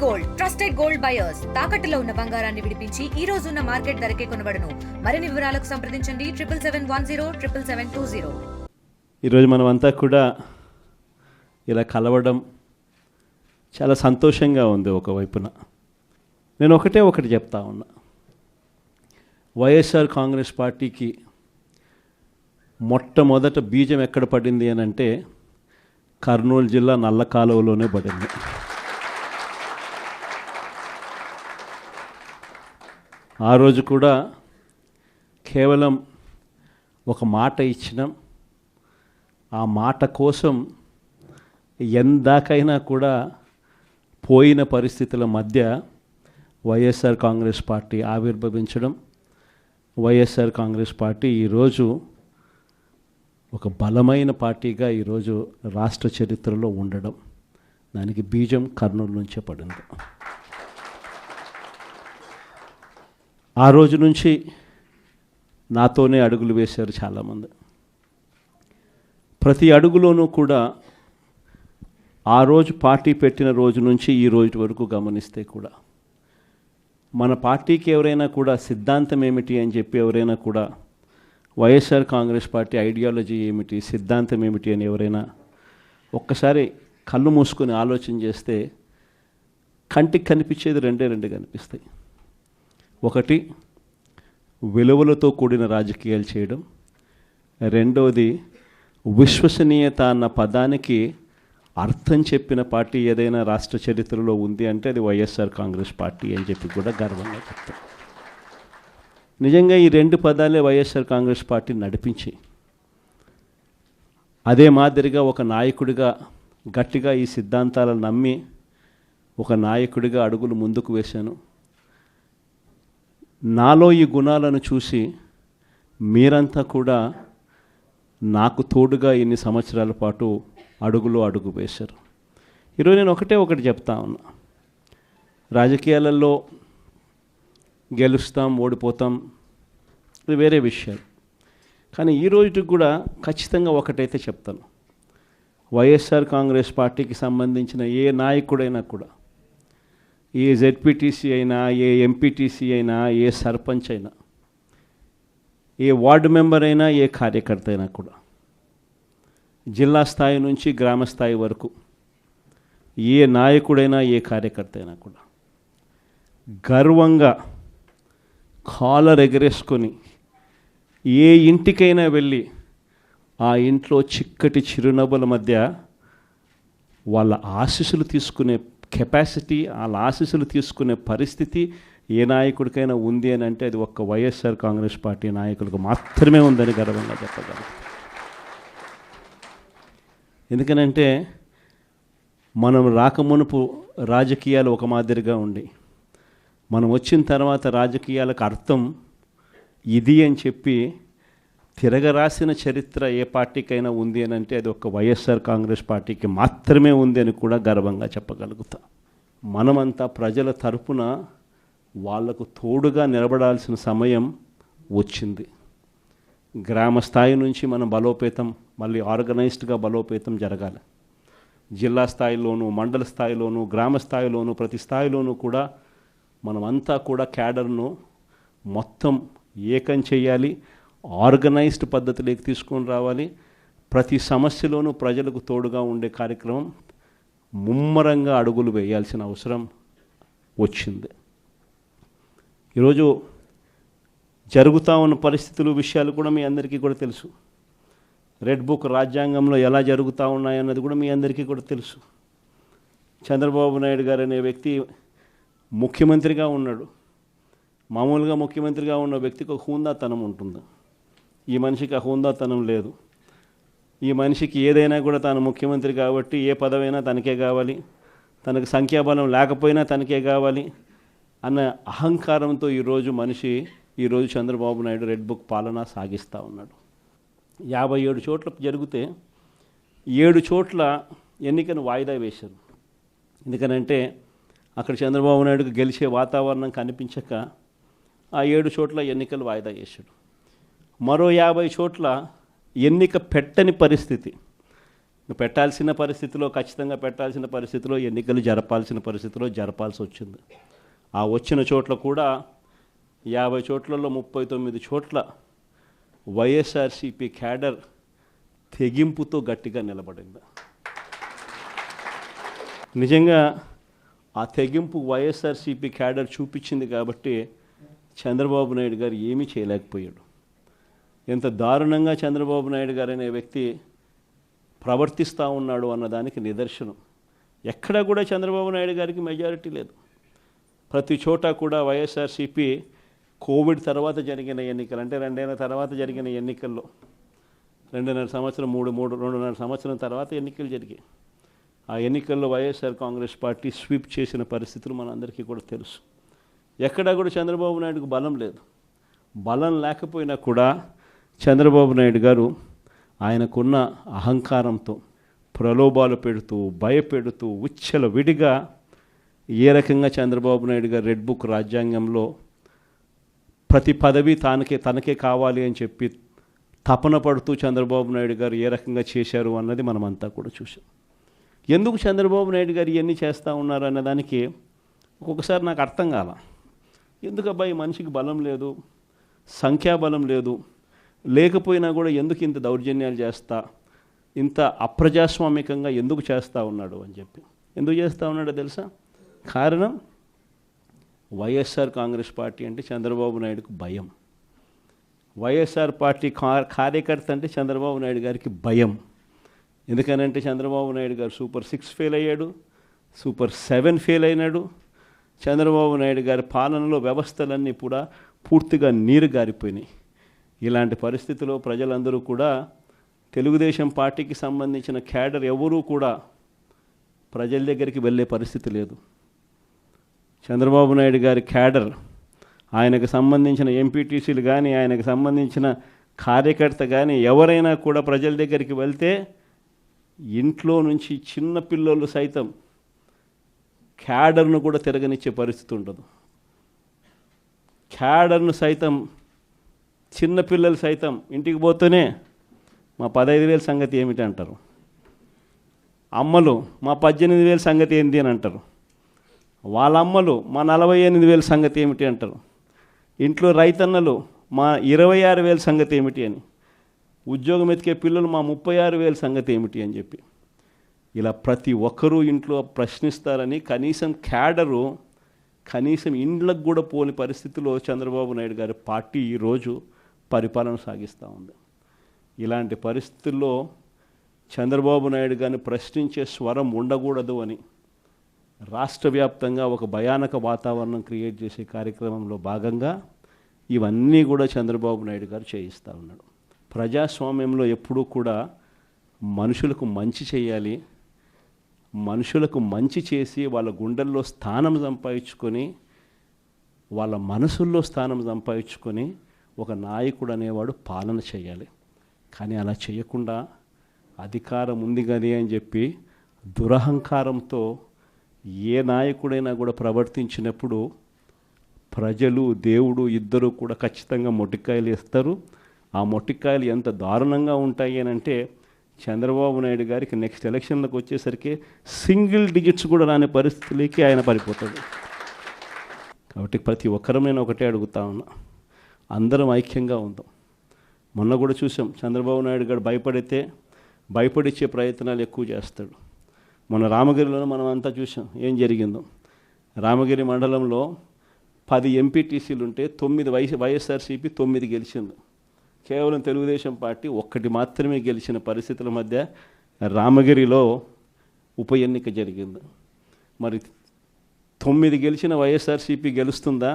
Gold trusted gold buyers తాకట్టులో ఉన్న బంగారాన్ని విడిపించి ఈ రోజు ఉన్న మార్కెట్ ధరకే కొనబడును. మరిన్ని వివరాలకు సంప్రదించండి 7771077720. ఈరోజు మనం అంతా కూడా ఇలా కలవడం చాలా సంతోషంగా ఉంది. ఒకవైపున నేను ఒకటి చెప్తా ఉన్నా, వైఎస్ఆర్ కాంగ్రెస్ పార్టీకి మొట్టమొదట బీజం ఎక్కడ పడింది అని అంటే కర్నూలు జిల్లా నల్ల కాలువలోనే పడింది. ఆ రోజు కూడా కేవలం ఒక మాట ఇచ్చినాం. ఆ మాట కోసం ఎందాకైనా కూడా పోయిన పరిస్థితుల మధ్య వైఎస్ఆర్ కాంగ్రెస్ పార్టీ ఆవిర్భవించడం, వైఎస్ఆర్ కాంగ్రెస్ పార్టీ ఈరోజు ఒక బలమైన పార్టీగా ఈరోజు రాష్ట్ర చరిత్రలో ఉండడం, దానికి బీజం కర్నూలు నుంచే పడింది. ఆ రోజు నుంచి నాతోనే అడుగులు వేశారు చాలామంది. ప్రతి అడుగులోనూ కూడా ఆ రోజు పార్టీ పెట్టిన రోజు నుంచి ఈ రోజు వరకు గమనిస్తే కూడా మన పార్టీకి ఎవరైనా కూడా సిద్ధాంతం ఏమిటి అని చెప్పి ఎవరైనా కూడా వైఎస్ఆర్ కాంగ్రెస్ పార్టీ ఐడియాలజీ ఏమిటి, సిద్ధాంతం ఏమిటి అని ఎవరైనా ఒక్కసారి కళ్ళు మూసుకొని ఆలోచన చేస్తే కంటికి కనిపించేది రెండు కనిపిస్తాయి. ఒకటి, విలువలతో కూడిన రాజకీయాలు చేయడం. రెండవది, విశ్వసనీయత అన్న పదానికి అర్థం చెప్పిన పార్టీ ఏదైనా రాష్ట్ర చరిత్రలో ఉంది అంటే అది వైఎస్ఆర్ కాంగ్రెస్ పార్టీ అని చెప్పి కూడా గర్వంగా చెప్తాం. నిజంగా ఈ రెండు పదాలే వైఎస్ఆర్ కాంగ్రెస్ పార్టీ నడిపించి, అదే మాదిరిగా ఒక నాయకుడిగా గట్టిగా ఈ సిద్ధాంతాలను నమ్మి ఒక నాయకుడిగా అడుగులు ముందుకు వేశాను. నాలో ఈ గుణాలను చూసి మీరంతా కూడా నాకు తోడుగా ఇన్ని సంవత్సరాల పాటు అడుగు వేశారు. ఈరోజు నేను ఒకటి చెప్తా ఉన్నా, రాజకీయాలలో గెలుస్తాం ఓడిపోతాం ఇది వేరే విషయాలు. కానీ ఈ రోజుకి కూడా ఖచ్చితంగా ఒకటైతే చెప్తాను, వైఎస్ఆర్ కాంగ్రెస్ పార్టీకి సంబంధించిన ఏ నాయకుడైనా కూడా, ఏ జెడ్పీటీసీ అయినా, ఏ ఎంపీటీసీ అయినా, ఏ సర్పంచ్ అయినా, ఏ వార్డు మెంబర్ అయినా, ఏ కార్యకర్త అయినా కూడా, జిల్లా స్థాయి నుంచి గ్రామ స్థాయి వరకు ఏ నాయకుడైనా, ఏ కార్యకర్త అయినా కూడా గర్వంగా కాలర్ ఎగరేసుకొని ఏ ఇంటికైనా వెళ్ళి ఆ ఇంట్లో చిక్కటి చిరునవ్వుల మధ్య వాళ్ళ ఆశీస్సులు తీసుకునే కెపాసిటీ, వాళ్ళ ఆశీస్సులు తీసుకునే పరిస్థితి ఏ నాయకుడికైనా ఉంది అని అంటే అది ఒక్క వైఎస్ఆర్ కాంగ్రెస్ పార్టీ నాయకులకు మాత్రమే ఉందని గర్వంగా చెప్పగలం. ఎందుకనంటే మనం రాకమునుపు రాజకీయాలు ఒక మాదిరిగా ఉండి, మనం వచ్చిన తర్వాత రాజకీయాలకు అర్థం ఇది అని చెప్పి తిరగరాసిన చరిత్ర ఏ పార్టీకైనా ఉంది అని అంటే అది ఒక వైఎస్ఆర్ కాంగ్రెస్ పార్టీకి మాత్రమే ఉంది అని కూడా గర్వంగా చెప్పగలుగుతా. మనమంతా ప్రజల తరపున వాళ్లకు తోడుగా నిలబడాల్సిన సమయం వచ్చింది. గ్రామ స్థాయి నుంచి మనం బలోపేతం, మళ్ళీ ఆర్గనైజ్డ్గా బలోపేతం జరగాలి. జిల్లా స్థాయిలోనూ, మండల స్థాయిలోనూ, గ్రామ స్థాయిలోనూ, ప్రతి స్థాయిలోనూ కూడా మనమంతా కూడా క్యాడర్ను మొత్తం ఏకం చేయాలి, ఆర్గనైజ్డ్ పద్ధతిలోకి తీసుకొని రావాలి. ప్రతి సమస్యలోనూ ప్రజలకు తోడుగా ఉండే కార్యక్రమం ముమ్మరంగా అడుగులు వేయాల్సిన అవసరం వచ్చింది. ఈరోజు జరుగుతూ ఉన్న పరిస్థితులు, విషయాలు కూడా మీ అందరికీ కూడా తెలుసు. రెడ్ బుక్ రాజ్యాంగంలో ఎలా జరుగుతూ ఉన్నాయన్నది కూడా మీ అందరికీ కూడా తెలుసు. చంద్రబాబు నాయుడు గారు అనే వ్యక్తి ముఖ్యమంత్రిగా ఉన్నాడు. మామూలుగా ముఖ్యమంత్రిగా ఉన్న వ్యక్తికి ఒక హుందాతనం ఉంటుంది. ఈ మనిషికి ఆ హుందాతనం లేదు. ఈ మనిషికి ఏదైనా కూడా తాను ముఖ్యమంత్రి కాబట్టి ఏ పదవైనా తనకే కావాలి, తనకు సంఖ్యాబలం లేకపోయినా తనకే కావాలి అన్న అహంకారంతో ఈరోజు చంద్రబాబు నాయుడు రెడ్ బుక్ పాలన సాగిస్తూ ఉన్నాడు. 57 చోట్ల జరిగితే 7 చోట్ల ఎన్నికను వాయిదా వేశారు. ఎందుకనంటే అక్కడ చంద్రబాబు నాయుడుకు గెలిచే వాతావరణం కనిపించక ఆ 7 చోట్ల ఎన్నికలు వాయిదా చేశాడు. మరో 50 చోట్ల ఎన్నిక పెట్టని పరిస్థితి, పెట్టాల్సిన పరిస్థితిలో, ఖచ్చితంగా పెట్టాల్సిన పరిస్థితిలో, ఎన్నికలు జరపాల్సిన పరిస్థితిలో జరపాల్సి వచ్చింది. ఆ వచ్చిన చోట్ల కూడా 50 చోట్లలో 39 చోట్ల వైఎస్ఆర్సీపీ క్యాడర్ తెగింపుతో గట్టిగా నిలబడింది. నిజంగా ఆ తెగింపు వైఎస్ఆర్సీపీ క్యాడర్ చూపించింది కాబట్టి చంద్రబాబు నాయుడు గారు ఏమీ చేయలేకపోయాడు. ఎంత దారుణంగా చంద్రబాబు నాయుడు గారు అనే వ్యక్తి ప్రవర్తిస్తూ ఉన్నాడు అన్నదానికి నిదర్శనం. ఎక్కడా కూడా చంద్రబాబు నాయుడు గారికి మెజారిటీ లేదు. ప్రతి చోట కూడా వైఎస్ఆర్సీపీ కోవిడ్ తర్వాత జరిగిన ఎన్నికలు, అంటే 2 ఏళ్ల తర్వాత జరిగిన ఎన్నికల్లో 2.5 సంవత్సరం 2.5 సంవత్సరం తర్వాత ఎన్నికలు జరిగాయి. ఆ ఎన్నికల్లో వైఎస్ఆర్ కాంగ్రెస్ పార్టీ స్వీప్ చేసిన పరిస్థితులు మనందరికీ కూడా తెలుసు. ఎక్కడా కూడా చంద్రబాబు నాయుడుకు బలం లేదు. బలం లేకపోయినా కూడా చంద్రబాబు నాయుడు గారు ఆయనకున్న అహంకారంతో ప్రలోభాలు పెడుతూ, భయపెడుతూ, ఉచ్చల విడిగా ఏ రకంగా చంద్రబాబు నాయుడు గారు రెడ్ బుక్ రాజ్యాంగంలో ప్రతి పదవి తనకే కావాలి అని చెప్పి తపన పడుతూ చంద్రబాబు నాయుడు గారు ఏ రకంగా చేశారు అన్నది మనమంతా కూడా చూసాం. ఎందుకు చంద్రబాబు నాయుడు గారు ఇవన్నీ చేస్తూ ఉన్నారు అన్నదానికి ఒక్కొక్కసారి నాకు అర్థం కాల. ఎందుకు అబ్బాయి మనిషికి బలం లేదు, సంఖ్యాబలం లేదు, లేకపోయినా కూడా ఎందుకు ఇంత దౌర్జన్యాలు చేస్తా, ఇంత అప్రజాస్వామికంగా ఎందుకు చేస్తూ ఉన్నాడు అని చెప్పి. ఎందుకు చేస్తూ ఉన్నాడో తెలుసా? కారణం వైఎస్ఆర్ కాంగ్రెస్ పార్టీ అంటే చంద్రబాబు నాయుడుకు భయం. వైఎస్ఆర్ పార్టీ కార్యకర్త అంటే చంద్రబాబు నాయుడు గారికి భయం. ఎందుకనంటే చంద్రబాబు నాయుడు గారు సూపర్ 6 ఫెయిల్ అయ్యాడు, సూపర్ 7 ఫెయిల్ అయినాడు. చంద్రబాబు నాయుడు గారి పాలనలో వ్యవస్థలన్నీ కూడా పూర్తిగా నీరు గారిపోయినాయి. ఇలాంటి పరిస్థితిలో ప్రజలందరూ కూడా తెలుగుదేశం పార్టీకి సంబంధించిన క్యాడర్ ఎవరూ కూడా ప్రజల దగ్గరికి వెళ్ళే పరిస్థితి లేదు. చంద్రబాబు నాయుడు గారి క్యాడర్, ఆయనకు సంబంధించిన ఎంపీటీసీలు కానీ, ఆయనకు సంబంధించిన కార్యకర్త కానీ ఎవరైనా కూడా ప్రజల దగ్గరికి వెళ్తే ఇంట్లో నుంచి చిన్న పిల్లలు సైతం క్యాడర్ను కూడా తిరగనిచ్చే పరిస్థితి ఉండదు. క్యాడర్ను సైతం, చిన్నపిల్లలు సైతం ఇంటికి పోతూనే మా 15,000 సంగతి ఏమిటి అంటారు. అమ్మలు మా 18,000 సంగతి ఏంటి అని అంటారు. వాళ్ళ అమ్మలు మా 48,000 సంగతి ఏమిటి అంటారు. ఇంట్లో రైతన్నలు మా 26,000 సంగతి ఏమిటి అని, ఉద్యోగం ఎతికే పిల్లలు మా 36,000 సంగతి ఏమిటి అని చెప్పి ఇలా ప్రతి ఒక్కరూ ఇంట్లో ప్రశ్నిస్తారని కనీసం క్యాడరు, కనీసం ఇండ్లకు కూడా పోని పరిస్థితిలో చంద్రబాబు నాయుడు గారి పార్టీ ఈరోజు పరిపాలన సాగిస్తూ ఉంది. ఇలాంటి పరిస్థితుల్లో చంద్రబాబు నాయుడు గారిని ప్రశ్నించే స్వరం ఉండకూడదు అని రాష్ట్ర వ్యాప్తంగా ఒక భయానక వాతావరణం క్రియేట్ చేసే కార్యక్రమంలో భాగంగా ఇవన్నీ కూడా చంద్రబాబు నాయుడు గారు చేయిస్తూ ఉన్నాడు. ప్రజాస్వామ్యంలో ఎప్పుడూ కూడా మనుషులకు మంచి చేయాలి, మనుషులకు మంచి చేసి వాళ్ళ గుండెల్లో స్థానం సంపాదించుకొని, వాళ్ళ మనసుల్లో స్థానం సంపాదించుకొని ఒక నాయకుడు అనేవాడు పాలన చేయాలి. కానీ అలా చేయకుండా అధికారం ఉంది కదా అని చెప్పి దురహంకారంతో ఏ నాయకుడైనా కూడా ప్రవర్తించినప్పుడు ప్రజలు, దేవుడు ఇద్దరు కూడా ఖచ్చితంగా మొట్టికాయలు ఇస్తారు. ఆ మొట్టికాయలు ఎంత దారుణంగా ఉంటాయి అని అంటే చంద్రబాబు నాయుడు గారికి నెక్స్ట్ ఎలక్షన్లకు వచ్చేసరికి సింగిల్ డిజిట్స్ కూడా రాని పరిస్థితులకి ఆయన పడిపోతాడు. కాబట్టి ప్రతి ఒక్కరూ నేను ఒకటే అడుగుతా ఉన్నా, అందరం ఐక్యంగా ఉందాం. మొన్న కూడా చూసాం, చంద్రబాబు నాయుడు గారు భయపడిచ్చే ప్రయత్నాలు ఎక్కువ చేస్తాడు. మొన్న రామగిరిలో మనం అంతా చూసాం ఏం జరిగిందో. రామగిరి మండలంలో 10 ఎంపీటీసీలు ఉంటే 9 వైఎస్ఆర్సీపీ 9 గెలిచింది. కేవలం తెలుగుదేశం పార్టీ 1 మాత్రమే గెలిచిన పరిస్థితుల మధ్య రామగిరిలో ఉప ఎన్నిక జరిగింది. మరి 9 గెలిచిన వైఎస్ఆర్సీపీ గెలుస్తుందా?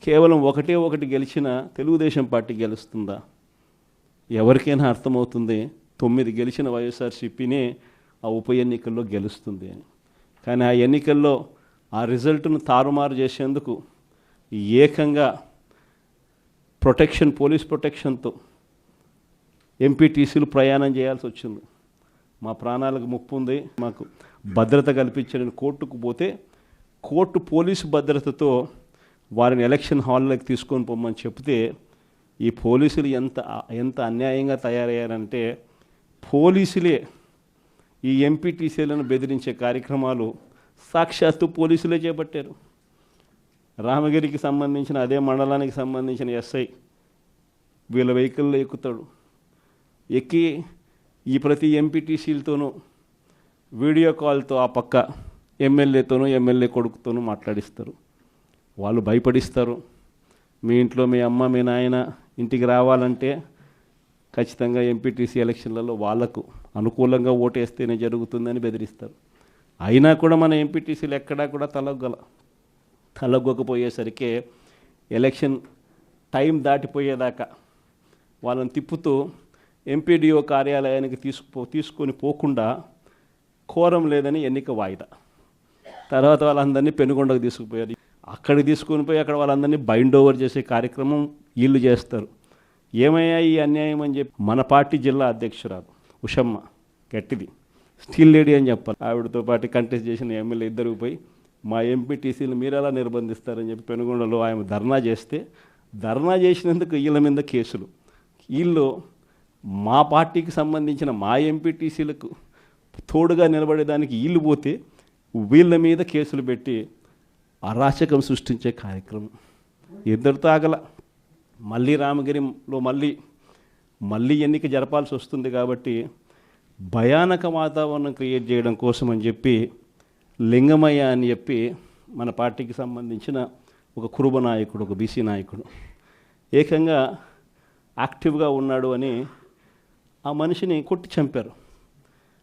కేవలం 1 గెలిచిన తెలుగుదేశం పార్టీ గెలుస్తుందా? ఎవరికైనా అర్థమవుతుంది 9 గెలిచిన వైఎస్ఆర్సీపీనే ఆ ఉప ఎన్నికల్లో గెలుస్తుంది అని. కానీ ఆ ఎన్నికల్లో ఆ రిజల్ట్ను తారుమారు చేసేందుకు ఏకంగా పోలీస్ ప్రొటెక్షన్తో ఎంపీటీసీలు ప్రయాణం చేయాల్సి వచ్చింది. మా ప్రాణాలకు ముప్పు ఉంది, మాకు భద్రత కల్పించని కోర్టుకు పోతే కోర్టు పోలీసు భద్రతతో వారిని ఎలక్షన్ హాల్లోకి తీసుకొని పోమని చెప్తే ఈ పోలీసులు ఎంత అన్యాయంగా తయారయ్యారంటే పోలీసులే ఈ ఎంపీటీసీలను బెదిరించే కార్యక్రమాలు సాక్షాత్తు పోలీసులే చేపట్టారు. రామగిరికి సంబంధించిన అదే మండలానికి సంబంధించిన ఎస్ఐ వీళ్ళ వెహికల్లో ఎక్కుతాడు. ఎక్కి ఈ ప్రతి ఎంపీటీసీలతోనూ వీడియో కాల్తో ఆ పక్క ఎమ్మెల్యేతోనూ ఎమ్మెల్యే కొడుకుతోనూ మాట్లాడిస్తారు. వాళ్ళు భయపడిస్తారు. మీ ఇంట్లో మీ అమ్మ మీ నాయన ఇంటికి రావాలంటే ఖచ్చితంగా ఎంపీటీసీ ఎలక్షన్లలో వాళ్లకు అనుకూలంగా ఓటేస్తేనే జరుగుతుందని బెదిరిస్తారు. అయినా కూడా మన ఎంపీటీసీలు ఎక్కడా కూడా తలగ్గకపోయేసరికి ఎలక్షన్ టైం దాటిపోయేదాకా వాళ్ళని తిప్పుతూ ఎంపీడీఓ కార్యాలయానికి తీసుకొని పోకుండా కోరం లేదని ఎన్నిక వాయిదా. తర్వాత వాళ్ళందరినీ పెనుగొండకు తీసుకుపోయారు. అక్కడికి తీసుకొని పోయి అక్కడ వాళ్ళందరినీ బైండ్ ఓవర్ చేసే కార్యక్రమం వీళ్ళు చేస్తారు. ఏమయ్యా ఈ అన్యాయం అని చెప్పి మన పార్టీ జిల్లా అధ్యక్షురాలు ఉషమ్మ గట్టిది స్టీల్ లేడీ అని చెప్పాలి. ఆవిడతో పాటు కంటెస్ట్ చేసిన ఎమ్మెల్యే ఇద్దరికి పోయి మా ఎంపీటీసీలు మీరు ఎలా నిర్బంధిస్తారని చెప్పి పెనుగొండలో ఆయన ధర్నా చేసినందుకు వీళ్ళ మీద కేసులు. వీళ్ళు మా పార్టీకి సంబంధించిన మా ఎంపీటీసీలకు తోడుగా నిలబడేదానికి వీళ్ళు పోతే వీళ్ళ మీద కేసులు పెట్టి అరాచకం సృష్టించే కార్యక్రమం ఇద్దరితో ఆగల. మళ్ళీ రామగిరిలో మళ్ళీ ఎన్నిక జరపాల్సి వస్తుంది కాబట్టి భయానక వాతావరణం క్రియేట్ చేయడం కోసం అని చెప్పి లింగమయ్య అని చెప్పి మన పార్టీకి సంబంధించిన ఒక కురుబ నాయకుడు, ఒక బీసీ నాయకుడు ఏకంగా యాక్టివ్గా ఉన్నాడు అని ఆ మనిషిని కొట్టి చంపారు.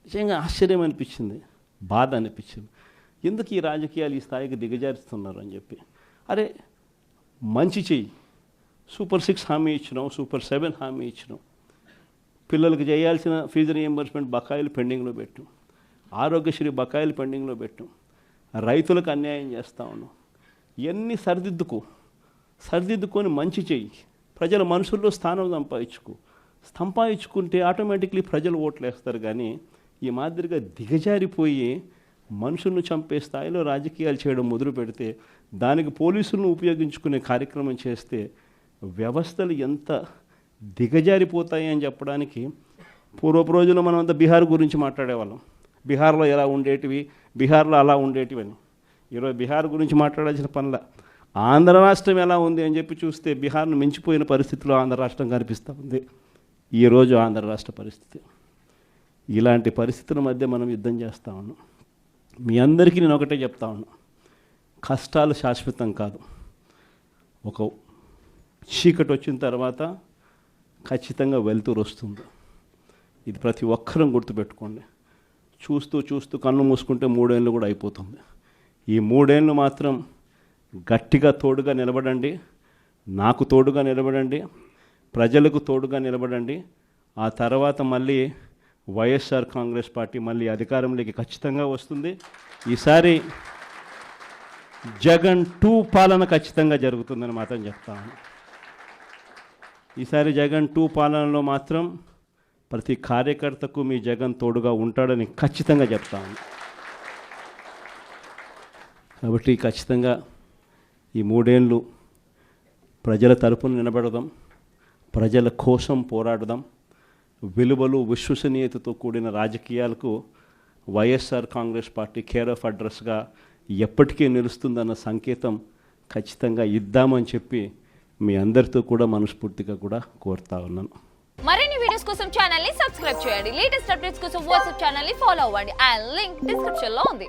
నిజంగా ఆశ్చర్యం అనిపించింది, బాధ అనిపించింది. ఎందుకు ఈ రాజకీయాలు ఈ స్థాయికి దిగజారుస్తున్నారు అని చెప్పి. అరే మంచి చెయ్యి, సూపర్ 6 హామీ ఇచ్చినాం, సూపర్ 7 హామీ ఇచ్చినాం, పిల్లలకు చేయాల్సిన ఫీజు రియంబర్స్మెంట్ బకాయిలు పెండింగ్లో పెట్టాం, ఆరోగ్యశ్రీ బకాయిలు పెండింగ్లో పెట్టాం, రైతులకు అన్యాయం చేస్తూ ఉన్నాం. ఇవన్నీ సరిదిద్దుకొని మంచి చెయ్యి, ప్రజల మనసుల్లో స్థానం సంపాదించుకుంటే ఆటోమేటిక్లీ ప్రజలు ఓట్లు వేస్తారు. కానీ ఈ మాదిరిగా దిగజారిపోయి మనుషులను చంపే స్థాయిలో రాజకీయాలు చేయడం మొదలు పెడితే, దానికి పోలీసులను ఉపయోగించుకునే కార్యక్రమం చేస్తే వ్యవస్థలు ఎంత దిగజారిపోతాయి అని చెప్పడానికి పూర్వపు రోజుల్లో మనం అంతా బీహార్ గురించి మాట్లాడేవాళ్ళం. బీహార్లో ఎలా ఉండేటివి, బీహార్లో అలా ఉండేటివి అని. ఈరోజు బీహార్ గురించి మాట్లాడాల్సిన పనుల ఆంధ్ర రాష్ట్రం ఎలా ఉంది అని చెప్పి చూస్తే బీహార్ను మించిపోయిన పరిస్థితిలో ఆంధ్ర రాష్ట్రం కనిపిస్తూ ఉంది. ఈరోజు ఆంధ్ర రాష్ట్ర పరిస్థితి. ఇలాంటి పరిస్థితుల మధ్య మనం యుద్ధం చేస్తూ ఉన్నాం. మీ అందరికీ నేను ఒకటే చెప్తా ఉన్నా, కష్టాలు శాశ్వతం కాదు. ఒక చీకటి వచ్చిన తర్వాత ఖచ్చితంగా వెలుతురు వస్తుంది. ఇది ప్రతి ఒక్కరం గుర్తుపెట్టుకోండి. చూస్తూ కన్ను మూసుకుంటే 3 ఏళ్ళు కూడా అయిపోతుంది. ఈ 3 ఏళ్ళు మాత్రం గట్టిగా తోడుగా నిలబడండి, నాకు తోడుగా నిలబడండి, ప్రజలకు తోడుగా నిలబడండి. ఆ తర్వాత మళ్ళీ వైఎస్ఆర్ కాంగ్రెస్ పార్టీ మళ్ళీ అధికారంలోకి ఖచ్చితంగా వస్తుంది. ఈసారి జగన్ 2 పాలన ఖచ్చితంగా జరుగుతుందని మాత్రం చెప్తాను. ఈసారి జగన్ 2 పాలనలో మాత్రం ప్రతి కార్యకర్తకు మీ జగన్ తోడుగా ఉంటాడని ఖచ్చితంగా చెప్తాను. కాబట్టి ఖచ్చితంగా ఈ 3 ఏళ్ళు ప్రజల తరపున నిలబడదాం, ప్రజల కోసం పోరాడదాం. విలువలు విశ్వసనీయతతో కూడిన రాజకీయాలకు YSR Congress party care of అడ్రస్గా ఎప్పటికీ నిలుస్తుందన్న సంకేతం ఖచ్చితంగా ఇద్దామని చెప్పి మీ అందరితో కూడా మనస్ఫూర్తిగా కూడా కోరుతా ఉన్నాను. మరిన్ని వీడియోస్ కోసం ఛానల్ ని సబ్స్క్రైబ్ చేయండి. లేటెస్ట్ అప్డేట్స్ కోసం వాట్సాప్ ఛానల్ ని ఫాలో అవ్వండి. ఆ లింక్ డిస్క్రిప్షన్ లో ఉంది.